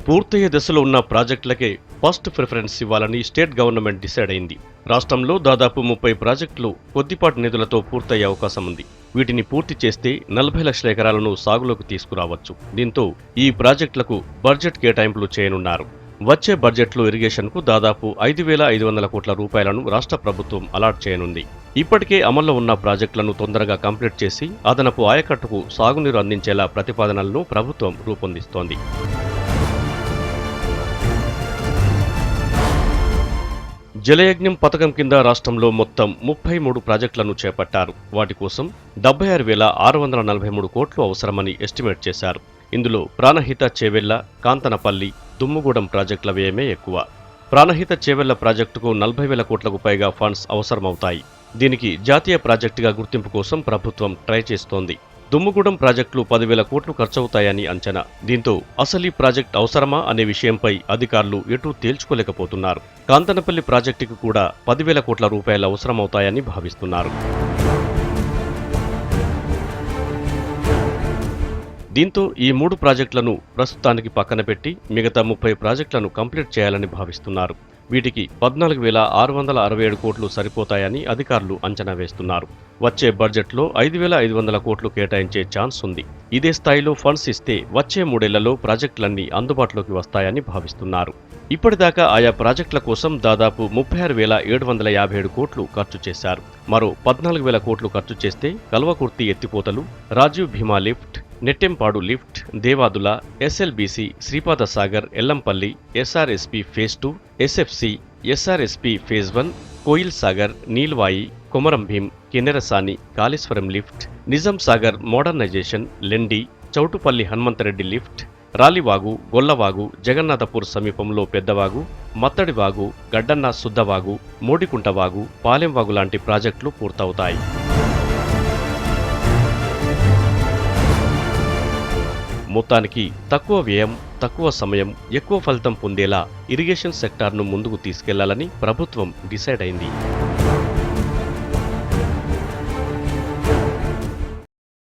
పూర్తయ్యే దశలో ఉన్న ప్రాజెక్టులకే ఫస్ట్ ప్రిఫరెన్స్ ఇవ్వాలని స్టేట్ గవర్నమెంట్ డిసైడ్ అయింది. రాష్ట్రంలో దాదాపు 30 ప్రాజెక్టులు కొద్దిపాటి నిధులతో పూర్తయ్యే అవకాశం ఉంది. వీటిని పూర్తి చేస్తే 40 లక్షల ఎకరాలను సాగులోకి తీసుకురావచ్చు. దీంతో ఈ ప్రాజెక్టులకు బడ్జెట్ కేటాయింపులు చేయనున్నారు. వచ్చే బడ్జెట్లో ఇరిగేషన్కు దాదాపు 5,500 కోట్ల రూపాయలను రాష్ట్ర ప్రభుత్వం అలాట్ చేయనుంది. ఇప్పటికే అమల్లో ఉన్న ప్రాజెక్టులను తొందరగా కంప్లీట్ చేసి అదనపు ఆయకట్టుకు సాగునీరు అందించేలా ప్రతిపాదనలను ప్రభుత్వం రూపొందిస్తోంది. జలయజ్ఞం పథకం కింద రాష్ట్రంలో మొత్తం 33 ప్రాజెక్టులను చేపట్టారు. వాటి కోసం 76,643 కోట్లు అవసరమని ఎస్టిమేట్ చేశారు. ఇందులో ప్రాణహిత చేవెళ్ల, కాంతనపల్లి, దుమ్ముగూడెం ప్రాజెక్టుల వ్యయమే ఎక్కువ. ప్రాణహిత చేవెళ్ల ప్రాజెక్టుకు 40,000 కోట్లకు పైగా ఫండ్స్ అవసరమవుతాయి. దీనికి జాతీయ ప్రాజెక్టుగా గుర్తింపు కోసం ప్రభుత్వం ట్రై చేస్తోంది. దుమ్ముగూడెం ప్రాజెక్టులు 10,000 కోట్లు ఖర్చవుతాయని అంచనా. దీంతో అసలు ఈ ప్రాజెక్టు అవసరమా అనే విషయంపై అధికారులు ఎటూ తేల్చుకోలేకపోతున్నారు. కాంతనపల్లి ప్రాజెక్టుకు కూడా 10,000 కోట్ల రూపాయలు అవసరమవుతాయని భావిస్తున్నారు. దీంతో ఈ 3 ప్రాజెక్టులను ప్రస్తుతానికి పక్కన పెట్టి మిగతా 30 ప్రాజెక్టులను కంప్లీట్ చేయాలని భావిస్తున్నారు. వీటికి 14,667 కోట్లు సరిపోతాయని అధికారులు అంచనా వేస్తున్నారు. వచ్చే బడ్జెట్లో 5,500 కోట్లు కేటాయించే ఛాన్స్ ఉంది. ఇదే స్థాయిలో ఫండ్స్ ఇస్తే వచ్చే 3 ఏళ్లలో ప్రాజెక్టులన్నీ అందుబాటులోకి వస్తాయని భావిస్తున్నారు. ఇప్పటిదాకా ఆయా ప్రాజెక్టుల కోసం దాదాపు 36,757 కోట్లు ఖర్చు చేశారు. మరో 14,000 కోట్లు ఖర్చు చేస్తే కల్వకుర్తి ఎత్తిపోతలు, Rajiv Bhima lift, Nettempadu lift, Devadula, SLBC, Sripadasagar, Yellampalli, SRSP phase 2, SFC, SRSP phase 1, Koil Sagar, Neelwai, Komaram Bheem, Kinnerasani, Kaleshwaram lift, Nizam Sagar modernisation, Lendi, Choutpalli Hanumanthareddy lift, Ralivagu, Gollavagu, Jagannathpur సమీపంలో పెద్దవాగు, మత్తడివాగు, గడ్డన్న సుద్దవాగు, మోడికుంటవాగు, పాలెంవాగు లాంటి ప్రాజెక్టులు పూర్తవుతాయి. మొత్తానికి తక్కువ వ్యయం, తక్కువ సమయం, ఎక్కువ ఫలితం పొందేలా ఇరిగేషన్ సెక్టార్ను ముందుకు తీసుకెళ్లాలని ప్రభుత్వం డిసైడ్ అయింది.